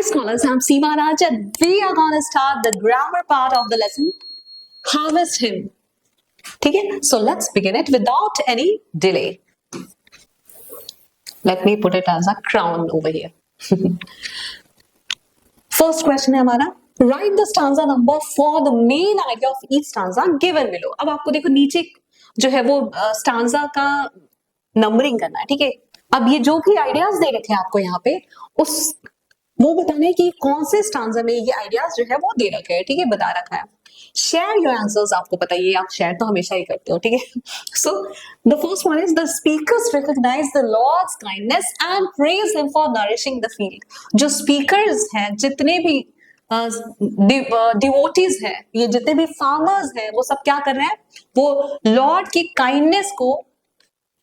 scholars, I'm Seema Raj and we are going to start the grammar part of the lesson, harvest him. ठीक है? So let's begin it without any delay. Let me put it as a crown over here. First question है हमारा, write the stanza number for the main idea of each stanza given below. अब आपको देखो नीचे जो है वो stanza का नंबरिंग करना है, ठीक है? अब ये जो भी आइडियाज दे रखे हैं आपको यहाँ पे उस वो बताना है कि कौन से स्टांजा में ये आइडियाज जो है वो दे रखे हैं, ठीक है, बता रखा है. शेयर योर आंसर्स, आपको पता ही है आप शेयर तो हमेशा ही करते हो, ठीक है. So the first one is the speakers recognize the Lord's kindness and praise him for nourishing the field. जो स्पीकर्स हैं, जितने भी डिवोटीज हैं, ये जितने भी फार्मर्स हैं, वो सब क्या कर रहे हैं, वो लॉर्ड की काइंडनेस को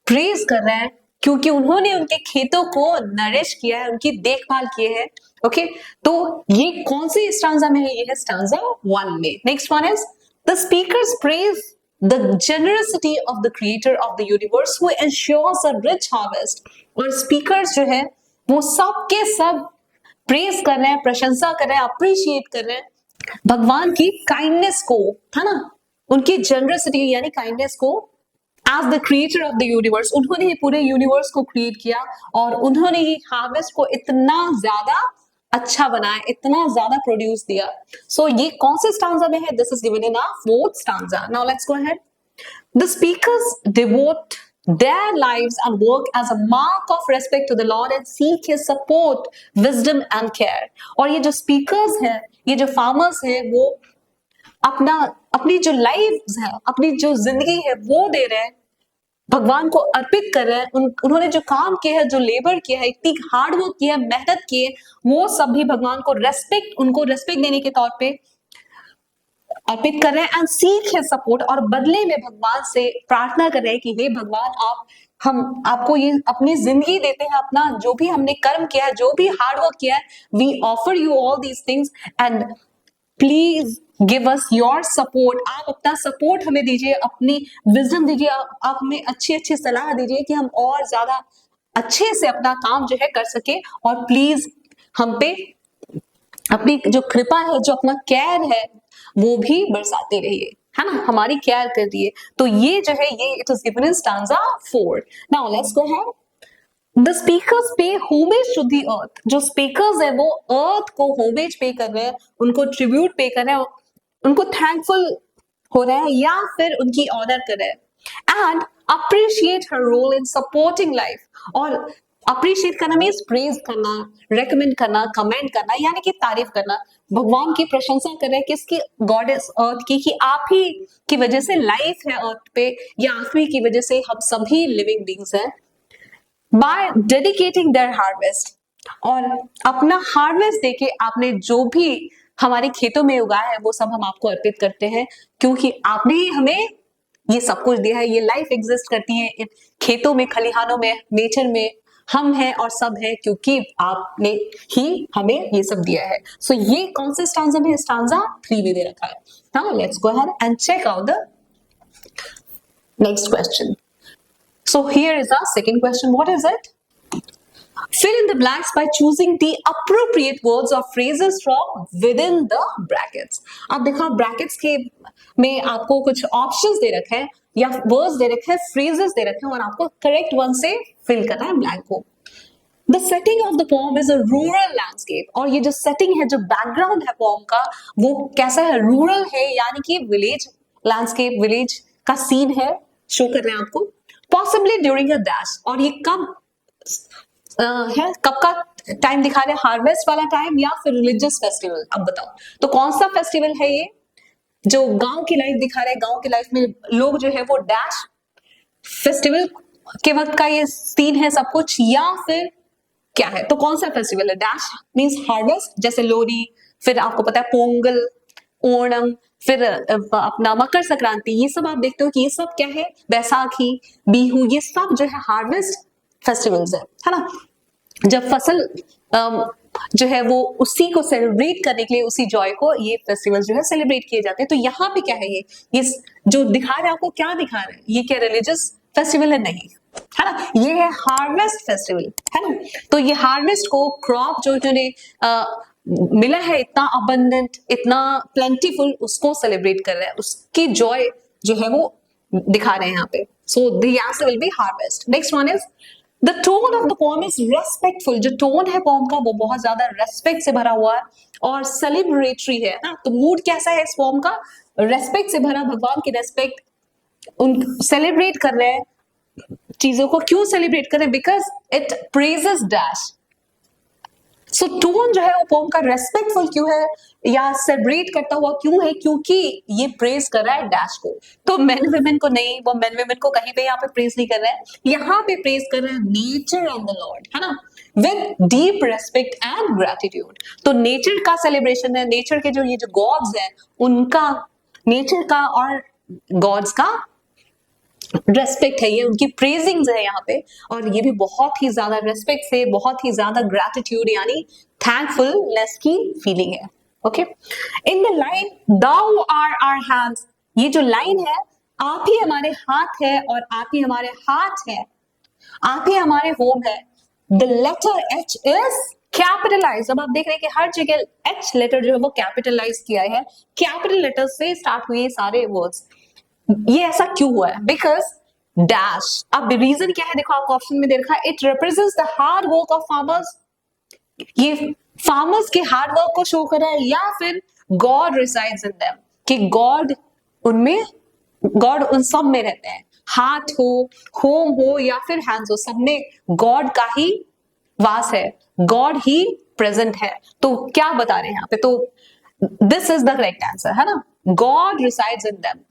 प्रेज कर रहे हैं क्योंकि उन्होंने उनके खेतों को नरिश किया है, उनकी देखभाल की है. ओके, तो ये कौन सी स्टांजा में है? ये है स्टांजा 1 में. Next one is the speakers praise the generosity of the creator of the universe who ensures a rich harvest. और स्पीकर्स जो है वो सब के सब प्रेज कर रहे हैं, प्रशंसा कर रहे हैं, अप्रिशिएट कर रहे हैं भगवान की काइंडनेस को, है ना, उनकी जेनरसिटी यानी काइंडनेस को. As the creator of the universe, उन्होंने ही पूरे यूनिवर्स को क्रिएट किया और उन्होंने ही हार्वेस्ट को इतना ज्यादा अच्छा बनाया, इतना ज्यादा प्रोड्यूस दिया. सो ये कौन से स्टांजा में है? This is given in our fourth stanza. Now let's go ahead. The speakers devote their lives and work as a mark of respect to the Lord and seek his support, wisdom and care. और ये जो speakers हैं, ये जो farmers हैं, वो अपनी जो लाइफ है, अपनी जो जिंदगी है वो दे रहे हैं, भगवान को अर्पित कर रहे हैं. उन्होंने जो काम किया है, जो लेबर किया है, इतनी हार्ड वर्क किया है, मेहनत की है, वो सब भी भगवान को उनको रेस्पेक्ट देने के तौर पे अर्पित कर रहे हैं. एंड सीक हिज सपोर्ट, और बदले में भगवान से प्रार्थना कर रहे हैं कि हे भगवान, हम आपको ये अपनी जिंदगी देते हैं, अपना जो भी हमने कर्म किया है, जो भी हार्ड वर्क किया है, we offer you all these things and please give us your support. आप अपना सपोर्ट हमें दीजिए, अपनी विजडम दीजिए, आप हमें अच्छी अच्छी सलाह दीजिए कि हम और ज्यादा अच्छे से अपना काम जो है कर सके. और प्लीज हम पे अपनी जो कृपा है, जो अपना केयर है, वो भी बरसाते रहिए, है ना, हमारी केयर करिए. तो ये जो है ये it is given in stanza 4. Now let's go ahead. The speakers pay homage to the earth. जो speakers है वो earth को homage पे कर रहे हैं, उनको tribute पे कर रहे हैं, उनको thankful हो रहे हैं या फिर उनकी honor कर रहे हैं. And appreciate her role in supporting life. और appreciate करना means praise करना, recommend करना, comment करना, यानी कि तारीफ करना. भगवान की प्रशंसा कर रहे हैं किसकी? गॉडेस अर्थ की, कि आप ही की वजह से लाइफ है अर्थ पे, या आप ही की वजह से हम सभी लिविंग बींग्स हैं. By dedicating their harvest, और अपना हार्वेस्ट देके आपने जो भी हमारे खेतों में उगाया है वो सब हम आपको अर्पित करते हैं, क्योंकि आपने ही हमें ये सब कुछ दिया है. ये लाइफ एग्जिस्ट करती है इन खेतों में, खलिहानों में, नेचर में हम हैं और सब है क्योंकि आपने ही हमें ये सब दिया है. सो ये कौन से स्टांजा में? स्टांजा 3 में दे रखा है. Now let's go ahead and check out the next question. So here is our second question. What is it? Fill in the blanks by choosing the appropriate words or phrases from within the brackets. अब देखो brackets के में आपको कुछ options दे रखे हैं या words दे रखे हैं, phrases दे रखे हैं, और आपको correct one से fill करना है blank को. The setting of the poem is a rural landscape. और ये जो setting है, जो background है poem का, वो कैसा है? Rural है, यानी कि village landscape, village का scene है, show कर रहे हैं आपको. Possibly during a dash. और ये कब है, कब का टाइम दिखा रहे हैं? हार्वेस्ट वाला टाइम या फिर रिलीजियस फेस्टिवल? अब बताओ तो कौन सा फेस्टिवल है ये? जो गांव की लाइफ दिखा रहे हैं, गांव की लाइफ में लोग जो है वो डैश फेस्टिवल के वक्त का ये सीन है सब कुछ, या फिर क्या है? तो कौन सा फेस्टिवल है? डैश मीन्स हार्वेस्ट, जैसे लोहड़ी, फिर आपको पता है पोंगल, ओणम, फिर अपना मकर संक्रांति, ये सब आप देखते हो कि ये सब क्या है? बैसाखी, बिहू, ये सब जो है हार्वेस्ट फेस्टिवल्स है ना. जब फसल जो है वो उसी को सेलिब्रेट करने के लिए, उसी जॉय को ये फेस्टिवल जो है सेलिब्रेट किए जाते हैं. तो यहाँ पे क्या है? ये जो दिखा रहा है आपको, क्या दिखा रहा है? ये क्या रिलीजियस फेस्टिवल है? नहीं, है ना, ये है हार्वेस्ट फेस्टिवल, है ना. तो ये हार्वेस्ट को क्रॉप जो इन्होंने मिला है इतना अबंडेंट, इतना प्लेंटीफुल, उसको सेलिब्रेट कर रहे हैं, उसकी जॉय जो है वो दिखा रहे हैं यहाँ पे. सो the answer will B harvest. Next one is the tone of the poem is respectful. जो टोन है पोएम का वो बहुत ज्यादा रेस्पेक्ट से भरा हुआ है और सेलिब्रेटरी है ना. तो मूड कैसा है इस पोएम का? रेस्पेक्ट से भरा, भगवान की रेस्पेक्ट, उन सेलिब्रेट कर रहे हैं चीजों को. क्यों सेलिब्रेट कर रहे हैं? Because it praises dash. So tone जो है वो पोम का रेस्पेक्टफुल क्यों है या सेलिब्रेट करता हुआ क्यों है? क्योंकि ये प्रेज कर रहा है डैश को. तो मेन वुमेन को नहीं, वो मेन वुमेन को कहीं पे यहाँ पे प्रेज नहीं कर रहा है, यहाँ पे प्रेज कर रहा है नेचर एंड द लॉर्ड, है ना, with deep respect and gratitude. तो नेचर का सेलिब्रेशन है, नेचर के जो ये जो गॉड्स हैं उनका, नेचर का और गॉड्स का रेस्पेक्ट है, ये उनकी प्रेजिंग्स है यहाँ पे. और ये भी बहुत ही ज्यादा रेस्पेक्ट से, बहुत ही ज्यादा ग्रेटिट्यूड यानी थैंकफुलनेस की फीलिंग है. Okay, in the line thou are our hands, ये जो लाइन है, आप ही हमारे हाथ है और आप ही हमारे हाथ है, आप ही हमारे होम है. The letter H is capitalize. अब आप देख रहे हैं कि हर जगह एच लेटर जो है वो कैपिटलाइज किया है, कैपिटल लेटर से स्टार्ट हुए सारे वर्ड्स. ये ऐसा क्यों हुआ है? Because dash. अब रीजन क्या है? देखो आपको ऑप्शन में दे रखा है, it represents the hard work of farmers. ये फार्मर्स के हार्ड वर्क को शो कर रहा है, या फिर गॉड रिसाइड्स इन देम, कि गॉड उनमें, गॉड उन सब में रहते हैं. हाथ हो, होम हो या फिर हैंड्स हो, सब में गॉड का ही वास है, गॉड ही प्रेजेंट है. तो क्या बता रहे हैं यहाँ पे? तो this is the correct answer, है ना. God resides in them.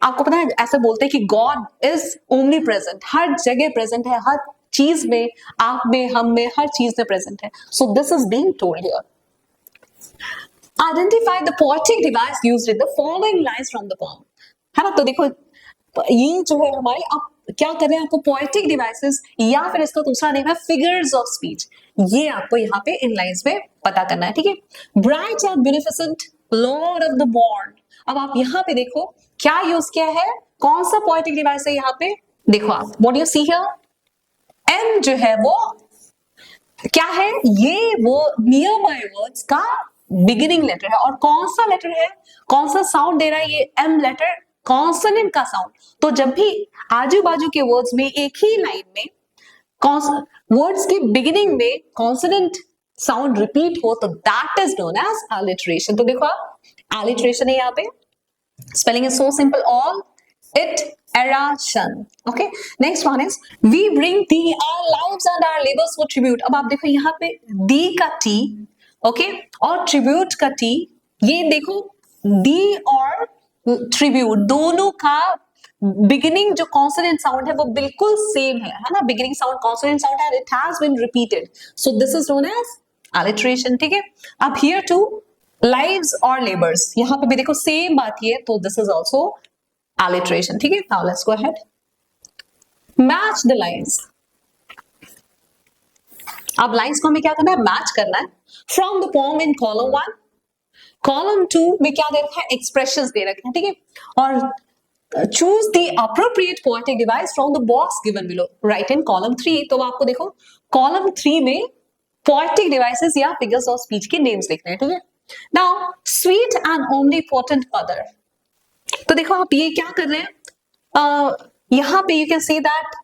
आपको पता है ऐसे बोलते हैं कि गॉड इज ओमनी प्रेजेंट, हर जगह प्रेजेंट है, हर चीज में, आप में, हम में, हर चीज में प्रेजेंट है. So this is being told here. Identify the poetic device used in the following lines from the poem, है ना. तो देखो ये जो है हमारे, आप क्या कर रहे हैं, आपको पोएटिक डिवाइसेस या फिर इसका दूसरा नेम है फिगर्स ऑफ स्पीच, ये आपको यहाँ पे इन लाइंस में पता करना है. ठीक है. Bright and beneficent lord of the born. अब आप यहाँ पे देखो क्या यूज किया है, कौन सा पोएटिक डिवाइस है यहाँ पे? देखो आप, what you see here, M जो है वो क्या है, ये वो नियर बाय वर्ड्स का बिगिनिंग लेटर है. और कौन सा लेटर है, कौन सा साउंड दे रहा है? ये एम लेटर, कॉन्सोनेंट का साउंड. तो जब भी आजू बाजू के वर्ड्स में एक ही लाइन में वर्ड्स के बिगिनिंग में कॉन्सोनेंट साउंड रिपीट हो तो that is known as alliteration. तो देखो आप, अलिटरेशन है यहाँ पे. Spelling is so simple. All it eration. Okay. Next one is we bring thee our lives and our labors for tribute. अब आप देखो यहाँ पे दी का टी, ओके, और ट्रिब्यूट का टी. ये देखो दी और ट्रिब्यूट दोनों का बिगिनिंग जो कॉन्सोनेंट साउंड है वो बिल्कुल सेम है ना. बिगिनिंग साउंड कॉन्सोनेंट साउंड है, it has been repeated. So this is known as alliteration. ठीक है. अब here too lives or labors, यहां पे भी देखो सेम बात ही है, तो दिस इज ऑल्सो alliteration. ठीक है. Now let's go ahead. Match the lines. अब लाइन्स को हमें क्या करना है? मैच करना है. From the poem in column 1, column 2 में क्या दे रखा है? एक्सप्रेशंस दे रखे हैं. ठीक है. और choose the appropriate poetic device from the box given below, right in column 3. तो आपको देखो कॉलम 3 में पोएटिक डिवाइसेस या फिगर्स ऑफ स्पीच के नेम्स लिखने हैं. ठीक है. Now, sweet and omnipotent mother. तो देखो आप ये क्या कर रहे हैं, यहां पे you can see that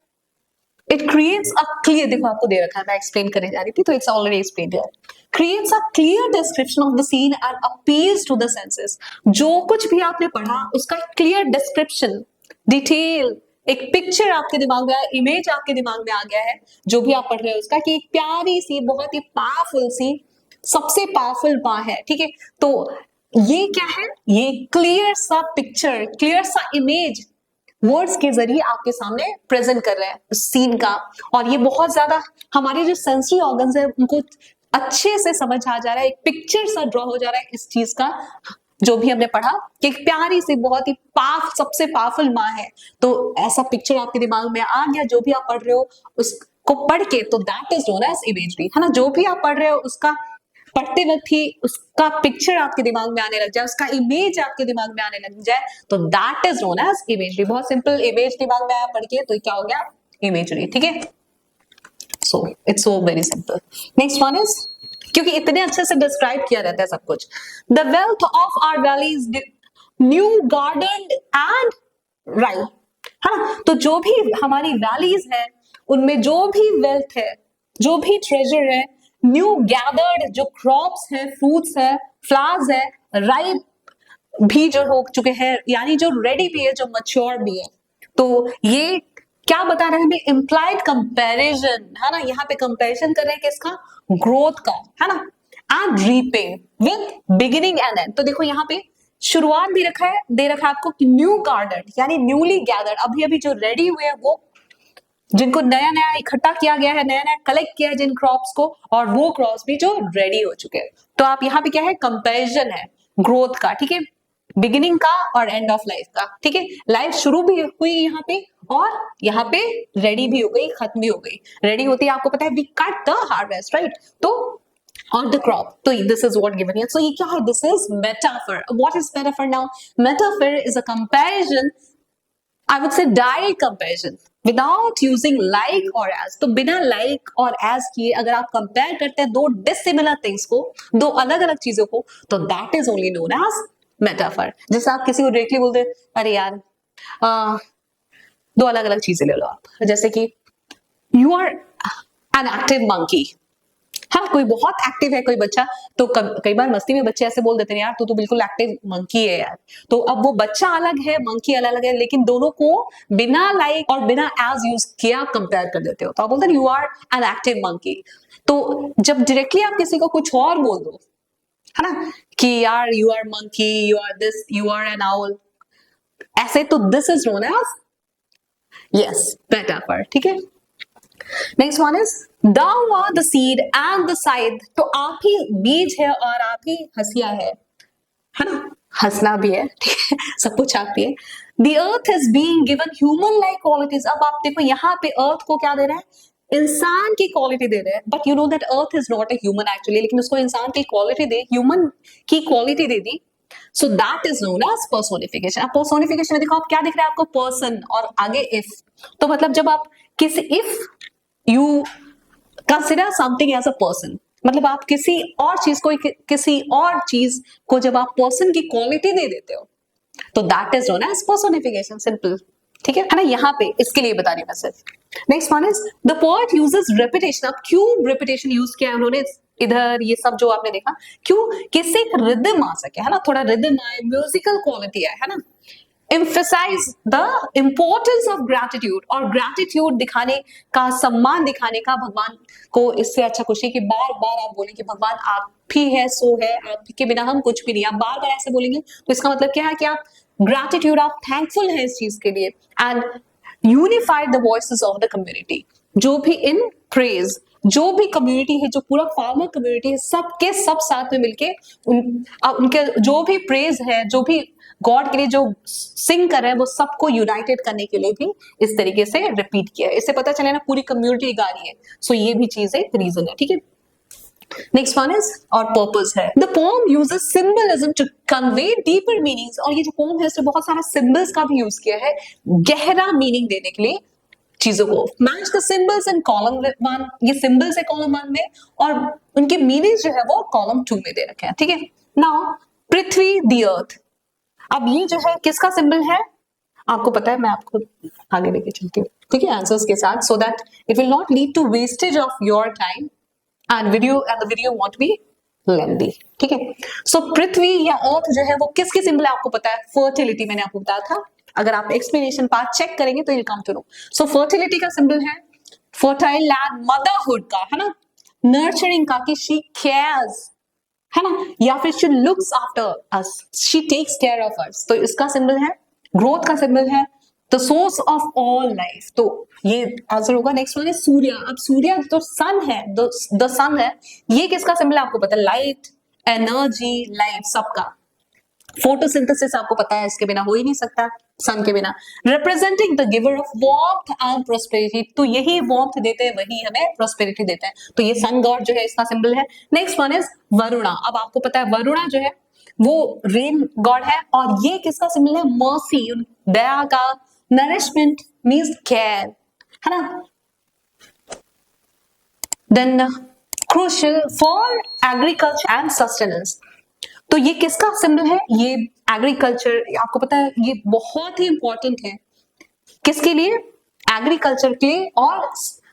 it creates a clear, देखो आपको दे रखा है, मैं एक्सप्लेन करने जा रही थी तो it's already explained here. Creates a clear description of the scene and appeals to the senses. जो कुछ भी आपने पढ़ा उसका क्लियर डिस्क्रिप्शन, डिटेल, एक पिक्चर आपके दिमाग में आया, इमेज आपके दिमाग में आ गया है जो भी आप पढ़ रहे हो उसका, कि एक प्यारी सी, बहुत ही पावरफुल सी, सबसे पावरफुल माँ है. ठीक है. तो ये क्या है? ये क्लियर सा पिक्चर, क्लियर सा इमेज वर्ड्स के जरिए आपके सामने प्रेजेंट कर रहे हैं सीन का. और ये बहुत ज्यादा हमारे जो सेंसरी ऑर्गन्स है उनको अच्छे से समझ आ जा रहा है, एक पिक्चर सा ड्रॉ हो जा रहा है इस चीज का, जो भी हमने पढ़ा कि एक प्यारी सी, बहुत ही सबसे पावरफुल माँ है. तो ऐसा पिक्चर आपके दिमाग में आ गया, जो भी आप पढ़ रहे हो उसको पढ़ के, तो that is known as imagery, है ना. जो भी आप पढ़ रहे हो उसका पढ़ते वक्त ही उसका पिक्चर आपके दिमाग में आने लग जाए, उसका इमेज आपके दिमाग में आने लग जाए, तो that is known as imagery. बहुत सिंपल, इमेज दिमाग में आया पढ़ के तो क्या हो गया? इमेजरी. ठीक है. So it's so very simple. Next one is क्योंकि इतने अच्छे से डिस्क्राइब किया रहता है सब कुछ। The wealth of our valleys new garden and right, है ना। तो जो भी हमारी वैलीज है उनमें जो भी वेल्थ है, जो भी ट्रेजर है, न्यू गैदर्ड जो क्रॉप्स है, फ्रूट्स है, फ्लावर्स है, राइप भी जो हो चुके हैं, यानी जो रेडी भी है, जो मच्योर भी है। तो ये क्या बता रहे हैं हमें? इम्प्लाइड कंपैरिजन, है ना। यहाँ पे कंपैरिजन कर रहे हैं किसका? ग्रोथ का, है ना। And reaping with beginning and and. तो देखो यहाँ पे शुरुआत भी रखा है, दे रखा है आपको कि न्यू गार्डन, यानी न्यूली गैदर्ड, अभी अभी जो रेडी हुए हैं, वो जिनको नया नया इकट्ठा किया गया है, नया नया कलेक्ट किया है जिन क्रॉप्स को, और वो क्रॉप्स भी जो रेडी हो चुके हैं। तो आप यहाँ पे क्या है? कंपैरिजन है ग्रोथ का, ठीक है, बिगिनिंग का और एंड ऑफ लाइफ का, ठीक है। लाइफ शुरू भी हुई यहाँ पे और यहाँ पे रेडी भी हो गई, खत्म भी हो गई। रेडी होती है आपको पता है, we cut the harvest, right. तो on the crop, so this is what given here. So ये क्या है? This is metaphor. What is metaphor now? Metaphor is a comparison, I would say direct comparison without using like or as. तो बिना like और as किए अगर आप compare करते हैं दो dissimilar things को, दो अलग अलग चीजों को, तो that is only known as metaphor. जैसे आप किसी को directly बोलते हैं, अरे यार दो अलग अलग चीजें ले लो आप, जैसे कि you are an active monkey. हाँ, कोई बहुत एक्टिव है कोई बच्चा, तो कई बार मस्ती में बच्चे ऐसे बोल देते हैं, यार तू तो बिल्कुल एक्टिव मंकी है यार। तो अब वो बच्चा अलग है, मंकी अलग है, लेकिन दोनों को बिना लाइक और बिना एज यूज किया कंपेयर कर देते हो, तो आप बोलते हैं you are an active monkey. तो जब डायरेक्टली आप किसी को कुछ और बोल दो, है ना, कि यार you are monkey, you are this, you are an owl, ऐसे, तो this is known as yes metaphor, ठीक है। Next one is Thou are the seed and the scythe. तो आप ही बीज है और आप ही हंसिया है ना, हंसना भी है, ठीक है, सब कुछ आप ही है। The earth is being given human like qualities. अब आप देखो यहाँ पे अर्थ को क्या दे रहा है? इंसान की क्वालिटी दे रहे हैं, but you know that earth is not a human actually, लेकिन उसको इंसान की क्वालिटी दे, ह्यूमन की क्वालिटी दे दी, so that is known as personification. अब पर्सोनिफिकेशन में देखो आप क्या दिख रहा है आपको? पर्सन और आगे इफ। तो मतलब जब आप किसी, if you consider something as a person, मतलब आप किसी और चीज को, किसी और चीज को जब आप पर्सन की क्वालिटी दे देते हो, तो that is known as personification, simple, ठीक है ना। यहाँ पे इसके लिए बता रही हूँ मैं सिर्फ। Next one is the poet uses repetition. अब क्यों रेपिटेशन यूज किया है उन्होंने इधर? ये सब जो आपने देखा, क्यों? किससे एक रिदम आ सके, है ना, थोड़ा रिदम आए, म्यूजिकल क्वालिटी आए, है ना। emphasize the importance of gratitude, और gratitude दिखाने का, सम्मान दिखाने का भगवान को, इससे अच्छा कुछ नहीं कि बार बार आप बोलें कि भगवान आप ही है, सो है, आपके बिना हम कुछ भी नहीं। आप बार बार ऐसे बोलेंगे तो इसका मतलब क्या है कि आप gratitude, आप थैंकफुल हैं इस चीज के लिए। And unified the voices of the community, जो भी इन प्रेज, जो भी कम्युनिटी है, जो पूरा फार्मर कम्युनिटी है, सबके सब साथ में मिलके उनके जो भी प्रेज है, जो भी गॉड के लिए जो सिंग कर रहे हैं, वो सबको यूनाइटेड करने के लिए भी इस तरीके से रिपीट किया है। इससे पता चले ना पूरी कम्युनिटी गा रही है, सो ये भी चीज एक रीजन है, ठीक है। नेक्स्ट वन इज और पर्पस है। The poem uses symbolism to convey deeper meanings, और ये जो पोएम है उसने बहुत सारा सिंबल्स का भी यूज किया है गहरा मीनिंग देने के लिए चीजों को। Match the symbols in column 1, ये सिंबल्स है कॉलम 1 में, और उनके मीनिंग जो है वो कॉलम 2 में दे रखे हैं, ठीक है। नाउ पृथ्वी, द अर्थ, अब ये जो है किसका सिंबल है? आपको पता है, मैं आपको आगे लेके चलती हूँ, ठीक है, आंसर्स के साथ, so that it will not lead to wastage of your time and the video won't be lengthy, ठीक है। सो पृथ्वी या अर्थ जो है वो किसकी सिंबल है आपको पता है? फर्टिलिटी, मैंने आपको बताया था, अगर आप एक्सप्लेनेशन पार्ट चेक करेंगे तो you come to know. So fertility का सिंबल है फर्टाइल लैंड, मदरहुड का, है ना, नर्चरिंग का, कि शी केयर्स, है ना, या फिर she looks after us, she takes care of us, तो इसका सिंबल है। ग्रोथ का सिंबल है the source of all life, तो ये आंसर होगा। नेक्स्ट वन है सूर्य। अब सूर्य जो सन है, द सन है, ये किसका सिंबल है आपको पता है? लाइट, एनर्जी, लाइफ, सबका। फोटोसिंथेसिस आपको पता है, इसके बिना हो ही नहीं सकता, सन के बिना। Representing the giver of warmth and prosperity, तो यही वार्मथ देते हैं, वही हमें प्रोस्पेरिटी देते हैं, तो ये सन गॉड जो है इसका सिंबल है। Next one is Varuna. अब आपको पता है वरुणा जो है वो रेन गॉड है, और ये किसका सिंबल है? मर्सी, दया का, नरिशमेंट मींस केयर, है ना। Then crucial for agriculture and sustenance. तो ये किसका सिंबल है? ये एग्रीकल्चर, आपको पता है ये बहुत ही इंपॉर्टेंट है किसके लिए? एग्रीकल्चर के लिए और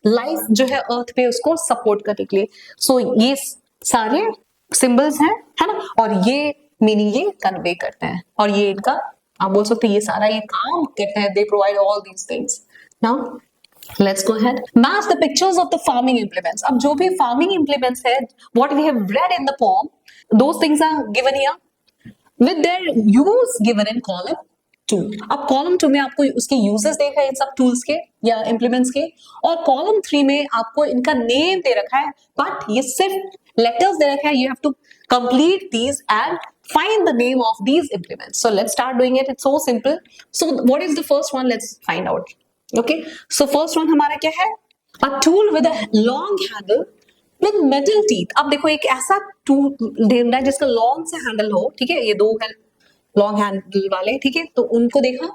लाइफ जो है अर्थ पे उसको सपोर्ट करने के लिए। सो ये सारे सिंबल्स हैं, है ना, और ये मीनिंग ये कन्वे करते हैं, और ये इनका आप बोल सकते हैं ये सारा ये काम करते हैं। They provide all these things. Now let's go ahead, match the pictures of the farming implements. अब जो भी farming implements है, what we have read in the poem, those things are given here with their use given in column 2. अब column 2 में आपको उसके uses देखा है इन सब tools के या implements के, और column 3 में आपको इनका name दे रखा है, but ये सिर्फ letters दे रखा है। You have to complete these and find the name of these implements. So let's start doing it. It's so simple. So what is the first one? Let's find out. Okay, so first one हमारा क्या है? A tool with a long handle with metal teeth. अब देखो एक ऐसा tool ढूंढना है जिसका लॉन्ग से हैंडल हो, ठीक है, ये दो है लॉन्ग हैंडल वाले, ठीक है, तो उनको देखा।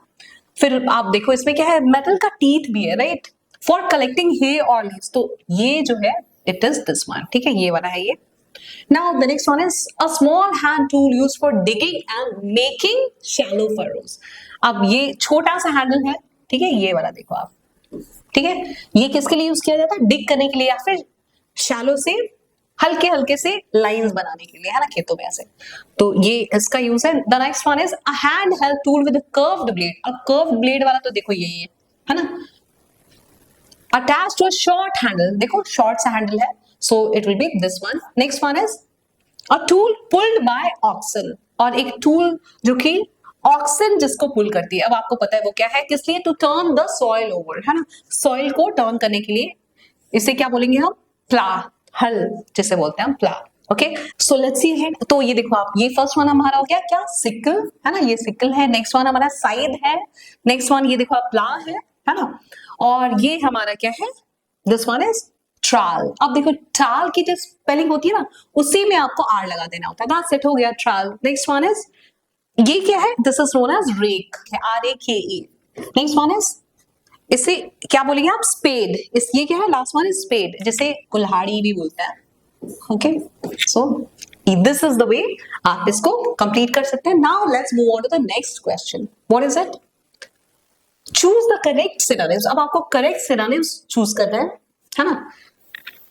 फिर आप देखो इसमें क्या है? मेटल का टीथ भी है, राइट, फॉर कलेक्टिंग हे और लीव्स। तो ये जो है इट इज दिस वन, ठीक है, ये वाला है ये। Now the next one is a small hand tool used for digging and making shallow furrows. अब ये छोटा सा हैंडल है, ठीक है, ये वाला देखो आप, ठीक है, ये किसके लिए यूज किया जाता है? डिग करने के लिए या फिर शैलो से हल्के हल्के से लाइंस बनाने के लिए, है ना, खेतों में ऐसे। तो ये इसका यूज है। The next one is a hand held tool with a curved blade. अब कर्व्ड ब्लेड वाला तो देखो यही है ना, attached to a short handle, देखो शॉर्ट सा हैंडल है, so it will be this one. Next one is a tool pulled by oxen, और एक टूल जो कि ऑक्सन जिसको पुल करती है। अब आपको पता है वो क्या है, किस लिए? To turn the soil over, है ना, सॉइल को टर्न करने के लिए। इसे क्या बोलेंगे हम? प्ला, हल जिसे बोलते हैं हम, प्ला। Okay, so let's see head. तो ये देखो आप, ये फर्स्ट वन हमारा हो गया क्या? सिकल, है ना, ये सिकल है। नेक्स्ट वन हमारा साइड है। नेक्स्ट वन ये देखो आप, प्ला है ना, और ये हमारा क्या है? This one is trawl. अब देखो ट्राल की जो स्पेलिंग होती है ना, उसी में आपको आर लगा देना होता है ना, सेट हो गया ट्राल। नेक्स्ट वन इज, ये क्या है? This is known as rake, RAKE। Next one is, इसे क्या बोलेंगे आप? स्पेड। इस ये क्या है? लास्ट वन इज स्पेड, जिसे कुल्हाड़ी भी बोलते हैं। Okay, so this is the way आप इसको कंप्लीट कर सकते हैं। Now let's move on to the next question. What is it? Choose the correct synonyms. अब आपको करेक्ट सिनोनिम्स चूज करना है ना,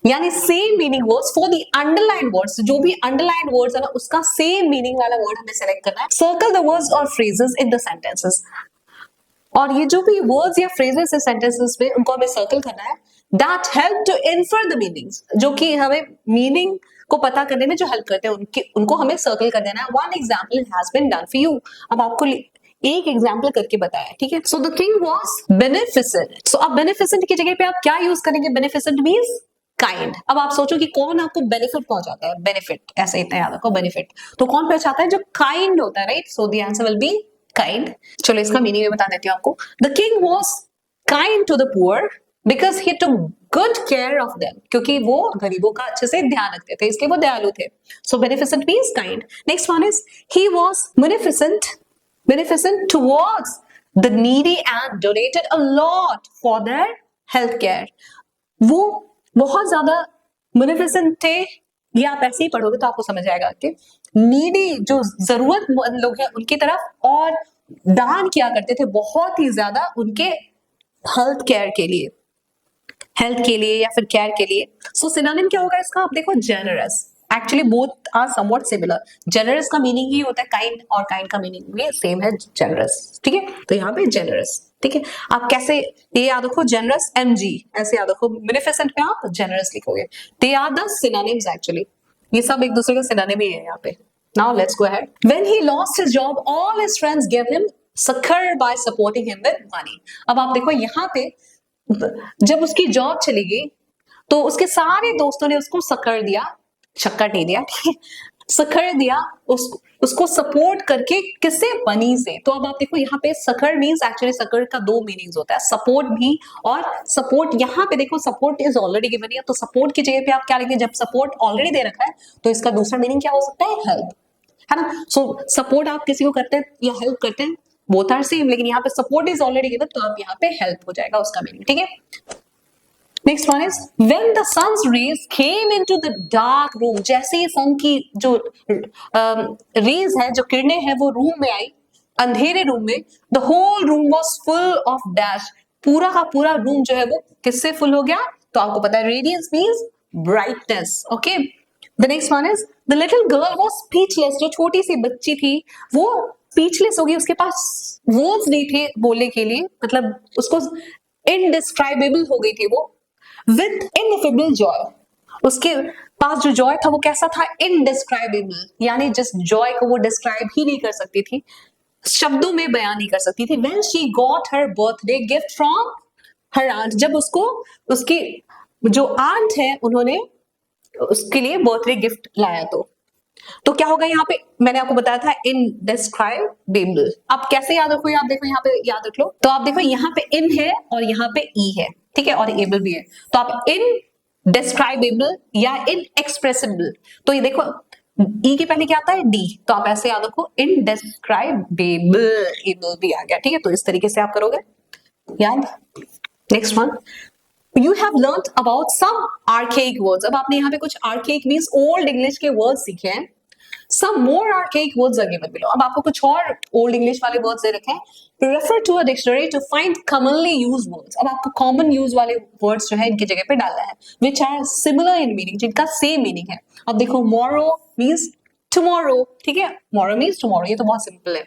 यानी same meaning words for the underline words. जो भी अंडरलाइन वर्ड्स है ना, उसका सेम मीनिंग वाला वर्ड हमें सेलेक्ट करना है। सर्कल द वर्ड्स और फ्रेजेस इन द सेंटेंसेस, और ये जो भी वर्ड्स या फ्रेजेस है सेंटेंसेस में, उनको हमें सर्कल करना है। That help to infer the meanings, जो कि हमें मीनिंग को पता करने में जो हेल्प करते हैं, उनको हमें सर्कल कर देना है। One example has been done for you. अब आपको एक एग्जाम्पल करके बताया, ठीक है। So the king was beneficent. So अब बेनिफिसेंट की जगह पे आप क्या यूज करेंगे? Beneficent means kind. अब आप सोचो कि कौन आपको बेनिफिट पहुंचाता है? बेनिफिट, ऐसे इतना याद रखो, बेनिफिट तो कौन पहुंचाता है? जो काइंड होता है, right. So the answer will be kind. चलो इसका मीनिंग भी बता देती हूँ आपको। The king was kind to the poor because he took good care of them, क्योंकि वो गरीबों का अच्छे से ध्यान रखते थे, इसलिए वो दयालु थे। So beneficent means kind. Next one is, he was beneficent towards the needy and donated a lot for their health care. वो बहुत ज्यादा beneficent थे। ये आप ऐसे ही पढ़ोगे तो आपको समझ आएगा कि नीडी जो जरूरतमंद लोग हैं उनकी तरफ और दान किया करते थे बहुत ही ज्यादा उनके हेल्थ के लिए या फिर केयर के लिए। सो सिनोनिम क्या होगा इसका? आप देखो, generous. Actually both are somewhat similar. Generous का मीनिंग ही होता है काइंड, और काइंड का मीनिंग भी सेम है, जेनरस, ठीक है। तो यहाँ पे जेनरस, ठीक है। आप कैसे ये याद रखो? जेनरस MG ऐसे याद रखो। बेनिफिसेंट पे आप जेनरस लिखोगे। They are the synonyms actually, ये सब एक दूसरे का सिनोनिम ही है यहाँ पे। Now let's go ahead. When he lost his job all his friends give him succor by supporting him with money। अब आप देखो यहाँ पे, जब उसकी जॉब चली गई तो उसके सारे दोस्तों ने उसको शक्कर दिया, शक्कर नहीं दिया, शक्कर दिया उसको सपोर्ट करके, किससे? मनी से। तो अब आप देखो यहाँ पे शक्कर मींस, एक्चुअली शक्कर का दो मीनिंग्स होता है, सपोर्ट भी और सपोर्ट। यहाँ पे देखो सपोर्ट इज ऑलरेडी गिवन है, तो सपोर्ट की जगह पे आप क्या लिखेंगे? जब सपोर्ट ऑलरेडी दे रखा है तो इसका दूसरा मीनिंग क्या हो सकता है? हेल्प, है ना। सो सपोर्ट आप किसी को करते हैं या हेल्प करते हैं, बोथ आर सेम, लेकिन यहाँ पे सपोर्ट इज ऑलरेडी गिवन तो आप यहाँ पे हेल्प हो जाएगा उसका मीनिंग, ठीक है। Next one is when the sun's rays came into the dark room, जैसे ही सन की जो रेज है, जो किरणें हैं, वो रूम में आई, अंधेरे रूम में, the whole room was full of dash, पूरा का पूरा रूम जो है वो किससे फुल हो गया? तो आपको पता है radiance means brightness. Okay, the next one is the little girl was speechless, जो छोटी सी बच्ची थी वो स्पीचलेस हो गई, उसके पास वर्ड्स नहीं थे बोलने के लिए, मतलब उसको इनडिस्क्राइबेबल हो गई थी वो, विद इनफेबल जॉय, उसके पास जो जॉय था वो कैसा था? इनडिस्क्राइबेबल, यानी जिस जॉय को वो डिस्क्राइब ही नहीं कर सकती थी, शब्दों में बयान नहीं कर सकती थी। When she got her birthday gift from her aunt, जब उसको उसकी जो आंट है उन्होंने उसके लिए बर्थडे गिफ्ट लाया, तो क्या होगा यहाँ पे? मैंने आपको बताया था इनडिस्क्राइबेबल। आप कैसे याद रखो? आप देखो यहाँ पे याद रख लो, तो आप देखो यहाँ पे इन है और यहाँ पे ई है, ठीक है, और एबल भी है, तो आप इनडिस्क्राइबेबल या इनएक्सप्रेसिबल, तो ये देखो ई के पहले क्या आता है? डी, तो आप ऐसे याद रखो इनडिस्क्राइबेबल, एबल भी आ गया, ठीक है, तो इस तरीके से आप करोगे याद। Next one, You have learnt about some archaic words. अब आपने यहाँ पे कुछ archaic means old English के words सीखे हैं. Some more archaic words are given below. अब आपको कुछ और old English वाले words दे रखे हैं. Refer to a dictionary to find commonly used words. अब आपको common use वाले words जो है इनकी जगह पे डालना है, which are similar in meaning, जिनका same meaning है. अब देखो morrow means tomorrow, ठीक है, morrow means tomorrow, ये तो बहुत simple है.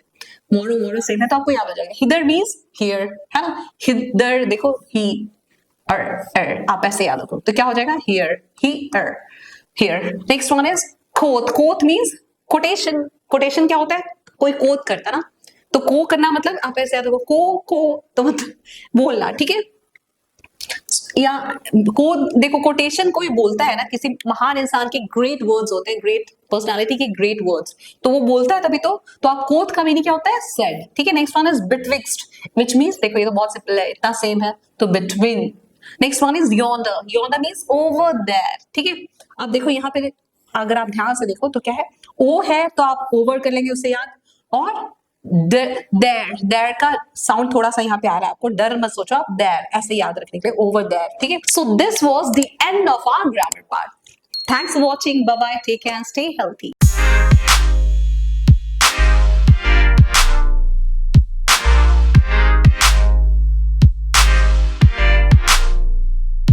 morrow same है तो आपको याद आ जाएगा. Hither means here, है ना, hither देखो he आप ऐसे याद रखो, तो क्या हो जाएगा? Here, here. Next one is quote, quote means quotation, quotation क्या होता है? कोई कोट करता ना, तो को करना मतलब आप ऐसे याद रखो, को तो मतलब बोलना, ठीक है, या को देखो कोटेशन कोई बोलता है ना, किसी महान इंसान के ग्रेट वर्ड्स होते हैं, ग्रेट पर्सनालिटी के ग्रेट वर्ड्स, तो वो बोलता है तभी तो आप कोट का मीनिंग क्या होता है? सेड, ठीक है। Next one is betwixt, which means देखो ये तो बहुत सिंपल है, इतना सेम है, तो between. Next one is yonder, yonder means over there, ठीक है। अब देखो यहाँ पे अगर आप ध्यान से देखो तो क्या है? ओ है तो आप ओवर कर लेंगे उससे याद, और देयर का साउंड थोड़ा सा यहाँ पे आ रहा है, आपको डर मत सोचो, आप देयर ऐसे याद रखने के लिए, ओवर देयर, ठीक है। So this was the end of our grammar part. Thanks for watching, bye bye, take care and stay healthy.